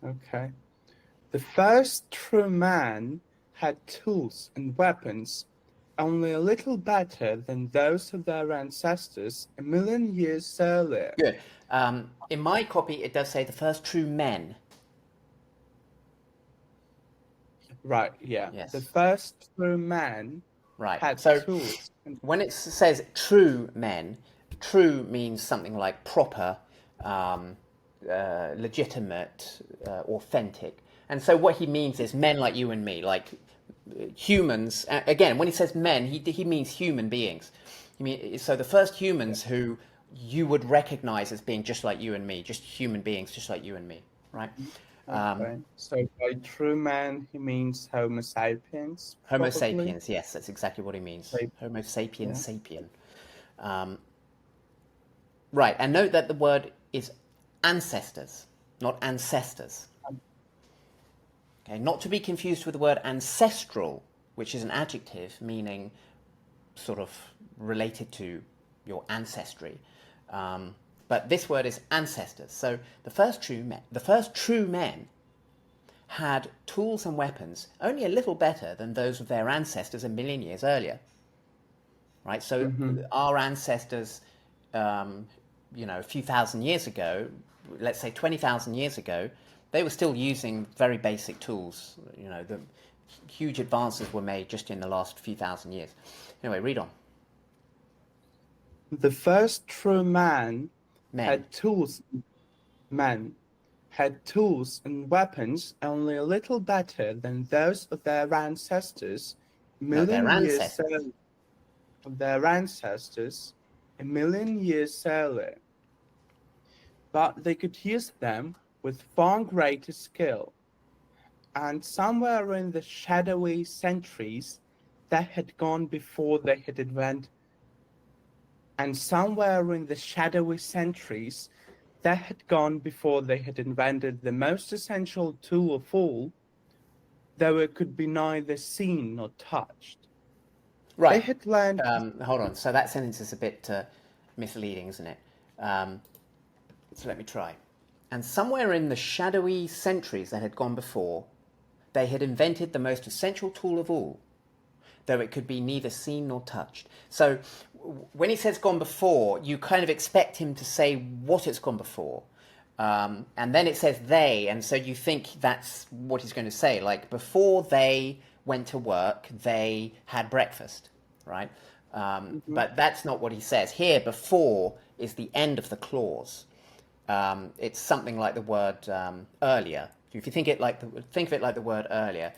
Okay. The first true man had tools and weapons only a little better than those of their ancestors a million years earlier. Good. In my copy, it does say the first true men. Right, yeah. The Yes. first true man Right. had So tools and when it says true men, true means something like proper, um, legitimate, authentic. And so what he means is men like you and me, like humans. Again, when he says men, he means human beings. I mean, so the first humans who you would recognize as being just like you and me, just human beings, just like you and me, right? okay. So by true man he means Homo sapiens, Homo probably. sapiens, yes, that's exactly what he means. Like, Homo sapiens yeah. sapien. Right, and note that the word is ancestors, not ancestors. Okay, not to be confused with the word ancestral, which is an adjective meaning sort of related to your ancestry. But this word is ancestors. So the first true men had tools and weapons only a little better than those of their ancestors a million years earlier. Right, so Mm-hmm. our ancestors, a few thousand years ago, let's say 20,000 years ago, they were still using very basic tools. The huge advances were made just in the last few thousand years. Anyway, read on. The first true man Men. had tools men had tools and weapons only a little better than those of their ancestors a No, their million years ancestors. earlier. Of their ancestors a million years earlier, but they could use them with far greater skill. And somewhere in the shadowy centuries that had gone before they had invented, and somewhere in the shadowy centuries that had gone before they had invented the most essential tool of all, though it could be neither seen nor touched. They Right. had learned. Hold on. So that sentence is a bit misleading, isn't it? So let me try. And somewhere in the shadowy centuries that had gone before, they had invented the most essential tool of all, though it could be neither seen nor touched. So when he says gone before, you kind of expect him to say what it's gone before. And then it says they, and so you think that's what he's going to say. Like before they went to work, they had breakfast, right? Mhm. But that's not what he says. Here, before is the end of the clause. It's something like the word earlier. If you think of it like the word earlier.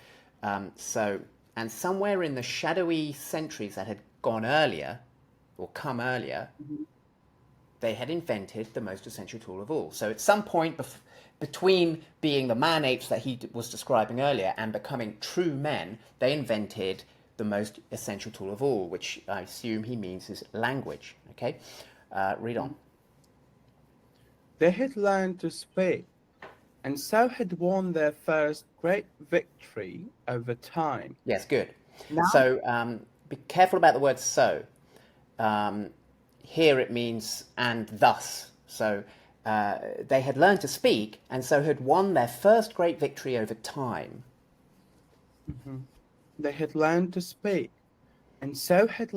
So, and somewhere in the shadowy centuries that had gone earlier, or come earlier, Mhm. they had invented the most essential tool of all. So at some point between being the man-apes that he was describing earlier and becoming true men, they invented the most essential tool of all, which I assume he means is language. Okay, read on. They had learned to speak, and so had won their first great victory over time. Yes, good. Now, So be careful about the word so. Um, Here it means and thus. So they had learned to speak and so had won their first great victory over time. mhm, they had learned to speak, and so had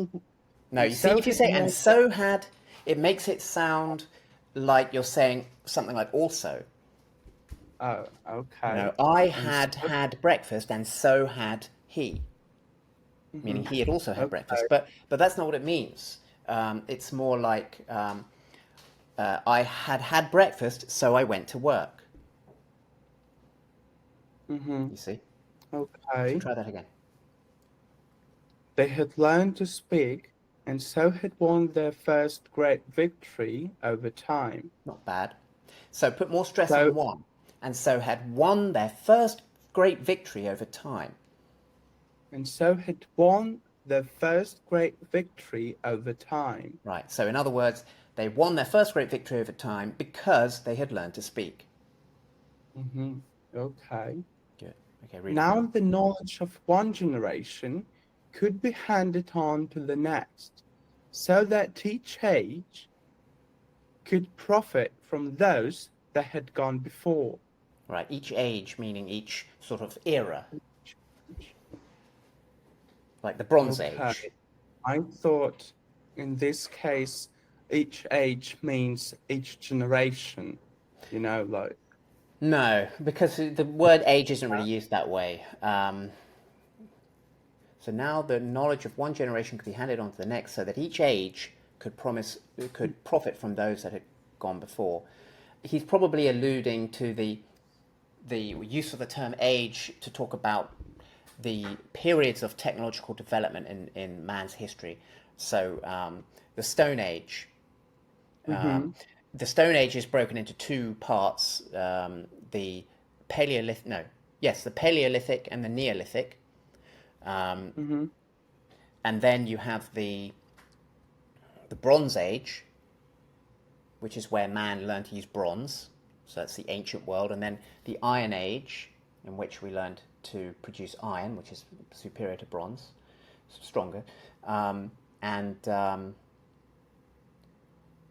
No, and you see, so if you had say and won. so had, it makes it sound like you're saying something like also. Oh, okay. I And had so, had breakfast and so had he, meaning mhm, he had also had okay. breakfast. But that's not what it means. It's more like I had had breakfast, so I went to work. Mhm, You see? So okay. try that again. They had learned to speak, and so had won their first great victory over time. Not bad. So put more stress So, on one. And so had won their first great victory over time. and so had won their first great victory over time. Right. So in other words, they won their first great victory over time because they had learned to speak. Mhm, okay. Good. Okay, read on. Now the knowledge of one generation could be handed on to the next, so that each age could profit from those that had gone before. right? Each age meaning each sort of era, like the Bronze Okay. Age. I thought in this case, each age means each generation, like. No, because the word age isn't really used that way. So now the knowledge of one generation could be handed on to the next, so that each age could profit from those that had gone before. He's probably alluding to the use of the term age to talk about the periods of technological development in man's history. So the Stone Age. Mm-hmm. The Stone Age is broken into two parts: the Paleolithic, no, yes, the Paleolithic and the Neolithic, Mm-hmm. and then you have the Bronze Age, which is where man learned to use bronze. So that's the ancient world, and then the Iron Age, in which we learned to produce iron, which is superior to bronze, stronger, and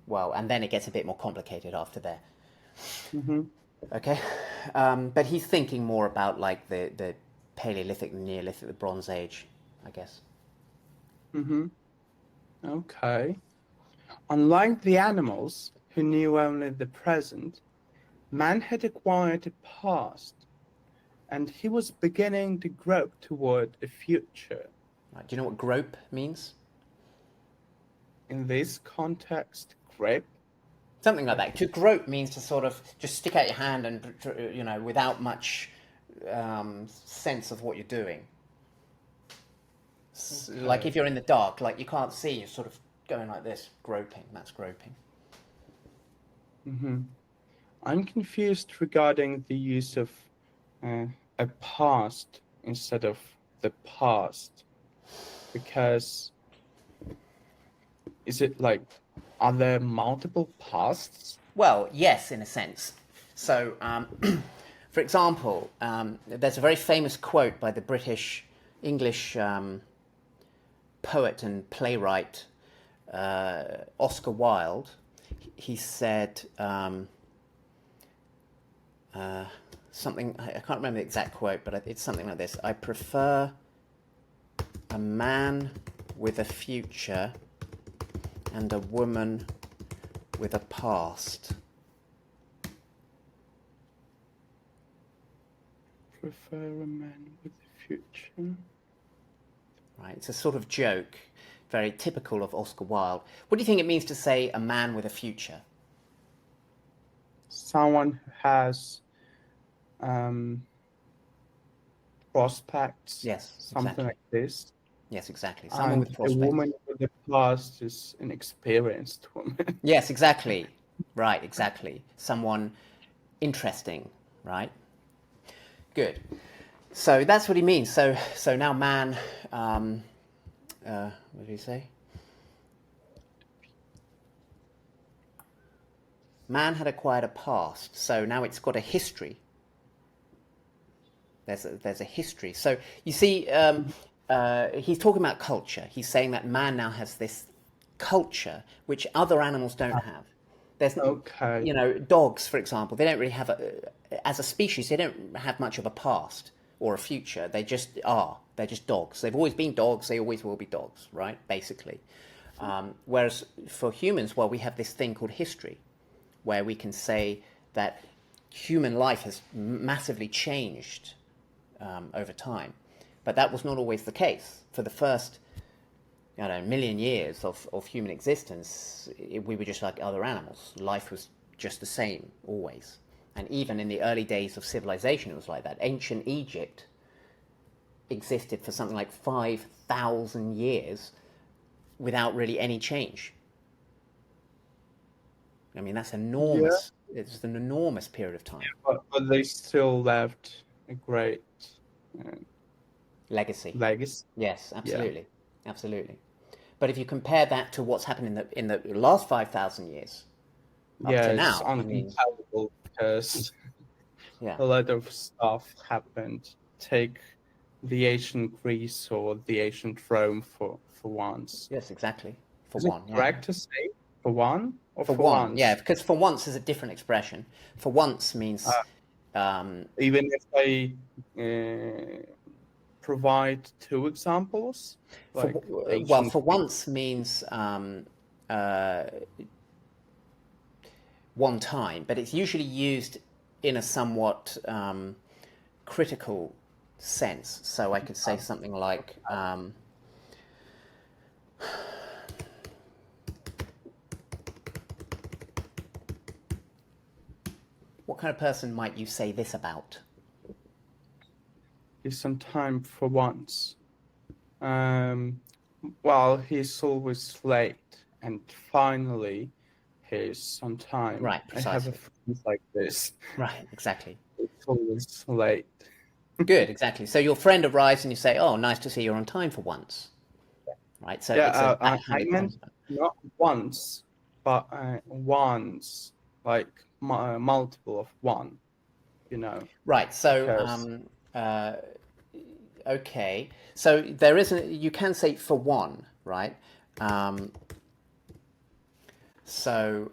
well, and then it gets a bit more complicated after there. Mm-hmm. Okay, but he's thinking more about like the Paleolithic, the Neolithic, the Bronze Age, I guess. Mm-hmm. Okay. Unlike the animals who knew only the present, man had acquired a past, and he was beginning to grope toward a future. Right. Do you know what grope means? In this context, grip. Something like that. To grope means to sort of just stick out your hand and, without much sense of what you're doing. Like if you're in the dark, like you can't see, you're sort of going like this, groping. That's groping. Mm-hmm. I'm confused regarding the use of a past instead of the past, because is it like, are there multiple pasts? Well, yes, in a sense. So, for example, there's a very famous quote by the British English poet and playwright Oscar Wilde. He said something, I can't remember the exact quote, but it's something like this: I prefer a man with a future and a woman with a past. Prefer a man with a future. Right, it's a sort of joke, very typical of Oscar Wilde. What do you think it means to say a man with a future? Someone who has prospects, Yes, something exactly. like this. Yes, exactly. Someone And with a prospects. woman with a past is an experienced woman. Yes, exactly. Right, exactly. Someone interesting, right? Good. So that's what he means. So now man, what did he say? Man had acquired a past, so now it's got a history. There's a history. So you see, he's talking about culture. He's saying that man now has this culture which other animals don't have. There's, Okay. dogs, for example, they don't really have as a species, they don't have much of a past or a future. They just are. They're just dogs. They've always been dogs. They always will be dogs, right? Basically. Whereas for humans, well, we have this thing called history, where we can say that human life has massively changed over time. But that was not always the case. For the first, million years of human existence, we were just like other animals. Life was just the same, always. And even in the early days of civilization, it was like that. Ancient Egypt existed for something like 5,000 years without really any change. I mean, that's enormous. Yeah. It's an enormous period of time. But they still left a great legacy. Legacy. Yes, absolutely, yeah. Absolutely. But if you compare that to what's happened in the last 5,000 years, up to now, it's uncomparable because a lot of stuff happened. Take the ancient Greece or the ancient Rome for once. Yes, exactly. Is it correct to say for one or for one? once? Yeah, because for once is a different expression. For once means Even if I provide two examples, like Well, ancient for Greek. once means one time, but it's usually used in a somewhat critical sense. So I could say something like, what kind of person might you say this about? He's on time for once. Well, he's always late, and finally, he's on time. Right, I have a precisely. friend like this. Right, exactly. It's always late. Good, exactly. So your friend arrives and you say, "Oh, nice to see you're on time for once." Right. So it's a Yeah, I backhanded meant compliment. not once, but once, like multiple of one, you know, Right. So because okay. So there isn't. You can say for one, right? Um, so